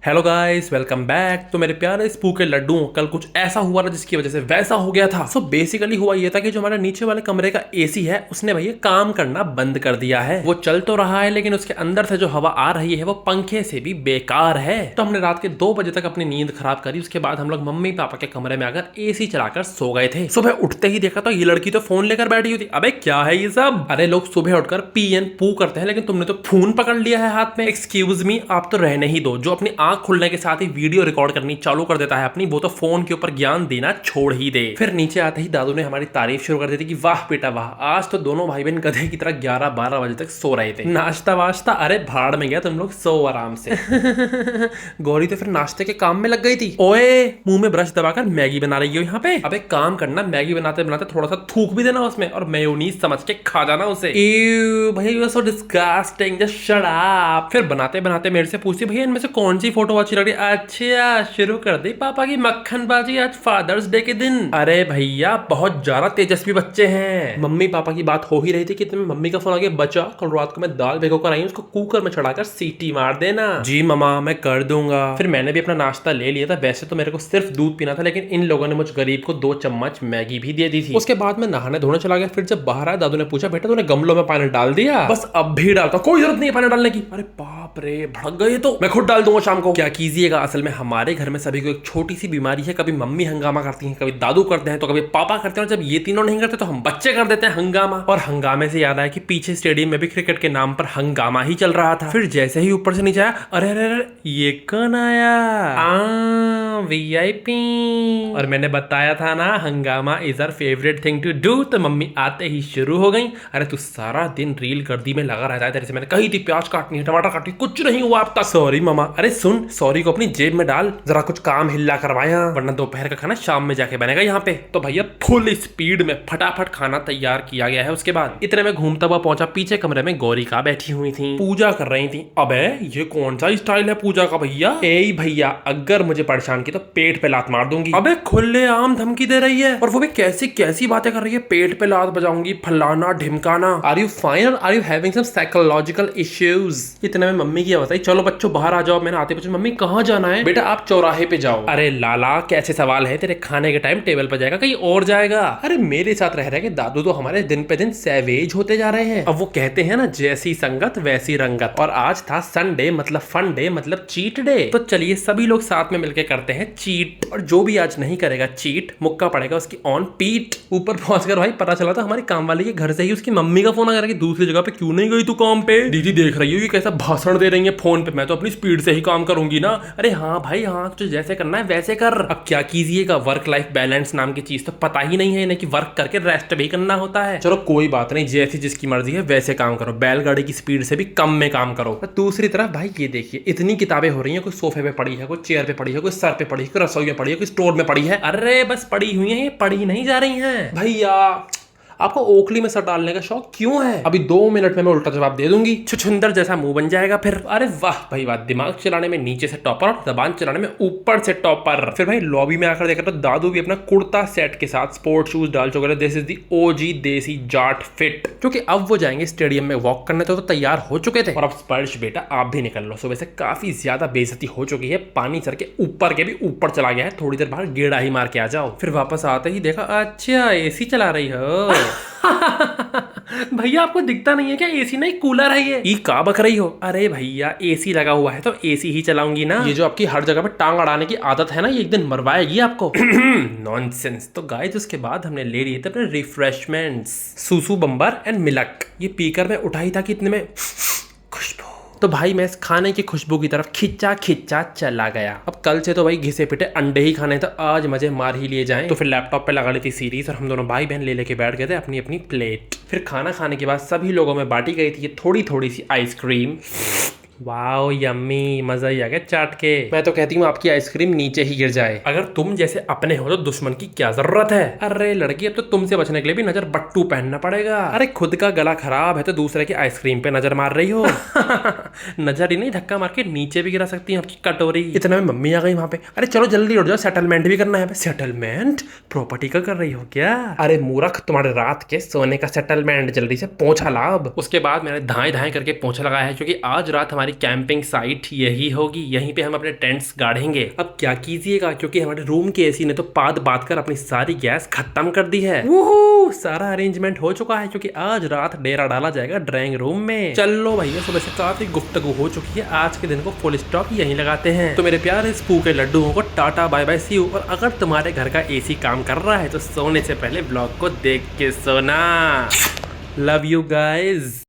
Hello guys, welcome back. तो मेरे प्यारे स्पू के लड्डू, कल कुछ ऐसा हुआ ना जिसकी वजह से वैसा हो गया था। सो बेसिकली हुआ ये था कि जो हमारे नीचे वाले कमरे का एसी है उसने भैया काम करना बंद कर दिया है। वो चल तो रहा है लेकिन उसके अंदर से जो हवा आ रही है वो पंखे से भी बेकार है। तो हमने रात के 2 बजे तक अपनी नींद खराब करी। उसके बाद हम लोग मम्मी पापा के कमरे में आकर एसी चलाकर सो गए थे। सुबह उठते ही देखा तो ये लड़की तो फोन लेकर बैठी हुई थी। अबे क्या है ये सब? अरे लोग सुबह उठकर पी एन पू करते हैं लेकिन तुमने तो फोन पकड़ लिया है हाथ में। एक्सक्यूज मी, आप तो रहने ही दो। जो अपनी आंख खुलने के साथ ही वीडियो रिकॉर्ड करनी चालू कर देता है अपनी, वो तो फोन के ऊपर ज्ञान देना छोड़ ही दे। फिर नीचे आते ही दादू ने हमारी तारीफ शुरू कर दी थी कि वाह बेटा वाह, आज तो दोनों भाई बहन गधे की तरह 11-12 बजे तक सो रहे थे। नाश्ता वाश्ता अरे भाड़ में गया, तुम लोग सो आराम से। गौरी तो फिर नाश्ते के काम में लग गई थी। ओए, मुंह में ब्रश दबाकर मैगी बना रही हो यहाँ पे? अबे काम करना, मैगी बनाते बनाते थोड़ा सा थूक भी देना उसमें और मेयोनीज समझ के खा जाना उसे। ew, भैया you are so disgusting, just shut up. फिर बनाते बनाते मेरे से पूछती, भैया इनमें से कौन सी फोटो अच्छी लग रही है? अच्छा, शुरू कर दी पापा की मक्खनबाजी आज फादर्स डे के दिन। अरे भैया बहुत ज्यादा तेजस्वी बच्चे हैं। मम्मी पापा की बात हो ही रही थी कि तुम्हें मम्मी का फोन आ गया, बचा कल रात को मैं दाल भिगो कर आई, उसको कुकर में चढ़ाकर सीटी मार देना। जी ममा मैं कर दूंगा। फिर मैंने भी अपना नाश्ता ले लिया था। वैसे तो मेरे को सिर्फ दूध पीना था लेकिन इन लोगों ने मुझ गरीब को 2 चम्मच मैगी भी दे दी थी। उसके बाद मैं नहाने धोने चला गया। फिर जब बाहर आया दादू ने पूछा, बेटा तूने गमलों में पानी डाल दिया? बस अब भी डालता, कोई जरूरत नहीं है पानी डालने की। अरे बाप रे, भड़क गए तो मैं खुद डाल दूंगा शाम को। क्या कीजिएगा, असल में हमारे घर में सभी को एक छोटी सी बीमारी है। कभी मम्मी हंगामा करती हैं, कभी दादू करते हैं, तो कभी पापा करते हैं, और जब ये तीनों नहीं करते तो हम बच्चे कर देते हैं हंगामा। और हंगामे से याद आया कि पीछे स्टेडियम में भी क्रिकेट के नाम पर हंगामा ही चल रहा था। फिर जैसे ही ऊपर से नीचे आया, अरे अरे अरे ये कौन आया? वीआईपी। और मैंने बताया था ना hungama is our favourite thing to do. तो मम्मी आते ही शुरू हो गई, अरे तू सारा दिन रील गर्दी में लगा रहता है, तेरे से मैंने कही थी प्याज काटनी है, टमाटर काटनी, कुछ नहीं हुआ अब तक। सॉरी मामा। अरे सुन, सॉरी को अपनी जेब में डाल, जरा कुछ काम हिल्ला करवाया, वरना दोपहर का खाना शाम में जाके बनेगा यहाँ पे। तो भैया फुल स्पीड में फटाफट खाना तैयार किया गया है। उसके बाद इतने में घूमता हुआ पहुंचा पीछे कमरे में, गौरिका बैठी हुई थी, पूजा कर रही थी। अबे ये कौन सा स्टाइल है पूजा का भैया? ए भैया अगर मुझे परेशान की तो पेट पे लात मार दूंगी। अबे खुले आम धमकी दे रही है, और वो भी कैसी कैसी बातें कर रही है, पेट पे लात बजाऊंगी, फलाना ढिमकाना। Are you fine? Are you having some psychological issues? इतने में मम्मी की आवाज आई, चलो बच्चों बाहर आ जाओ। मैंने आते पूछा, मम्मी कहाँ जाना है? बेटा आप चौराहे पे जाओ। अरे लाला कैसे सवाल है, तेरे खाने के टाइम टेबल पर जाएगा कहीं और जाएगा? अरे मेरे साथ रह रहे के दादू तो हमारे दिन पे दिन सैवेज होते जा रहे हैं। अब वो कहते हैं ना, जैसी संगत वैसी रंगत। और आज था संडे, मतलब फन डे, मतलब चीट डे। तो चलिए सभी लोग साथ में मिलकर करते हैं चीट। और जो भी आज नहीं करेगा चीट, मुक्का पड़ेगा उसकी ऑन पीट। ऊपर पहुंचकर भाई पता चला था हमारी काम वाली के घर से ही उसकी मम्मी का फोन आ गया कि दूसरी जगह पे क्यों नहीं गई तू काम पे? दीदी देख रही हो कि कैसा भाषण दे रही है फोन पे, मैं तो अपनी स्पीड से ही काम करूंगी ना। अरे हाँ भाई हाँ, तुझे जैसे करना है वैसे कर। अब क्या कीजिएगा, वर्क लाइफ बैलेंस नाम की चीज तो पता ही नहीं है इन्हें कि वर्क करके रेस्ट भी करना होता है। चलो कोई बात नहीं, जैसी जिसकी मर्जी है वैसे काम करो, बैलगाड़ी की स्पीड से भी कम में काम करो। तो दूसरी तरफ भाई ये देखिए, इतनी किताबें हो रही हैं, कोई सोफे पे पड़ी है, कोई चेयर पे पड़ी है, कोई सर पे पड़ी है, कोई रसोई में पड़ी है, कोई स्टोर में पड़ी है। अरे बस पड़ी हुई है, ये पढ़ी नहीं जा रही है भैया। आपको ओखली में सर डालने का शौक क्यों है? अभी 2 मिनट में मैं उल्टा जवाब दे दूंगी, छुछुंदर जैसा मुंह बन जाएगा फिर। अरे वाह भाई वाह, दिमाग चलाने में नीचे से टॉपर, जबान चलाने में ऊपर से टॉपर। फिर भाई लॉबी में आकर देखा तो दादू भी अपना कुर्ता सेट के साथ स्पोर्ट शूज डाल चुके थे। दिस इज दी ओजी देसी जाट फिट, क्योंकि अब वो जाएंगे स्टेडियम में वॉक करने, तो तैयार हो चुके थे। और अब स्पर्श बेटा आप भी निकल लो, सुबह से काफी ज्यादा बेइज्जती हो चुकी है, पानी सर के भी ऊपर चला गया है, थोड़ी देर बाहर गेड़ा ही मार के आ जाओ। फिर वापस आते ही देखा, अच्छा एसी चला रही हो। भैया आपको दिखता नहीं है क्या, एसी नहीं कूलर है ये का बक रही हो? अरे भैया एसी लगा हुआ है तो एसी ही चलाऊंगी ना। ये जो आपकी हर जगह पे टांग अड़ाने की आदत है ना, ये एक दिन मरवाएगी आपको। नॉनसेंस। तो गाइस उसके बाद हमने ले लिए थे अपने रिफ्रेशमेंट्स, सूसू बम्बर एंड मिलक। ये पीकर मैं उठाई था कि इतने में खुशबू, तो भाई मैं इस खाने की खुशबू की तरफ खिंचा खिंचा चला गया। अब कल से तो भाई घिसे पिटे अंडे ही खाने, तो आज मजे मार ही लिए जाएं। तो फिर लैपटॉप पे लगा ली थी सीरीज और हम दोनों भाई बहन ले लेके बैठ गए थे अपनी अपनी प्लेट। फिर खाना खाने के बाद सभी लोगों में बांटी गई थी ये थोड़ी थोड़ी सी आइसक्रीम। वाओ यम्मी, मजा ही आ गया चाट के। मैं तो कहती हूँ आपकी आइसक्रीम नीचे ही गिर जाए। अगर तुम जैसे अपने हो तो दुश्मन की क्या जरूरत है? अरे लड़की अब तो तुमसे बचने के लिए भी नजर बट्टू पहनना पड़ेगा। अरे खुद का गला खराब है तो दूसरे की आइसक्रीम पे नजर मार रही हो। नजर ही नहीं, धक्का मार के नीचे भी गिरा सकती है आपकी कटोरी। इतना में मम्मी आ गई वहां पे। अरे चलो जल्दी उठ जाओ, सेटलमेंट भी करना है। सेटलमेंट? प्रॉपर्टी का कर रही हो क्या? अरे मूर्ख, तुम्हारे रात के सोने का सेटलमेंट, जल्दी से पोंछा लाभ। उसके बाद मैंने धाए धाए करके पोंछा लगाया है, क्योंकि आज रात हमारी हमारी कैंपिंग साइट यही होगी, यहीं पे हम अपने टेंट्स गाड़ेंगे। अब क्या कीजिएगा, क्योंकि हमारे रूम के एसी ने तो पाद बात कर अपनी सारी गैस खत्म कर दी है। वो सारा अरेंजमेंट हो चुका है, क्योंकि आज रात डेरा डाला जाएगा ड्राइंग रूम में। चलो भैया, सुबह से काफी गुफ्तगू हो चुकी है, आज के दिन को फुल स्टॉप यहीं लगाते हैं। तो मेरे प्यारे स्पू के लड्डुओं को tata bye bye see you. और अगर तुम्हारे घर का एसी काम कर रहा है तो सोने से पहले ब्लॉग को देख के सोना। Love you guys.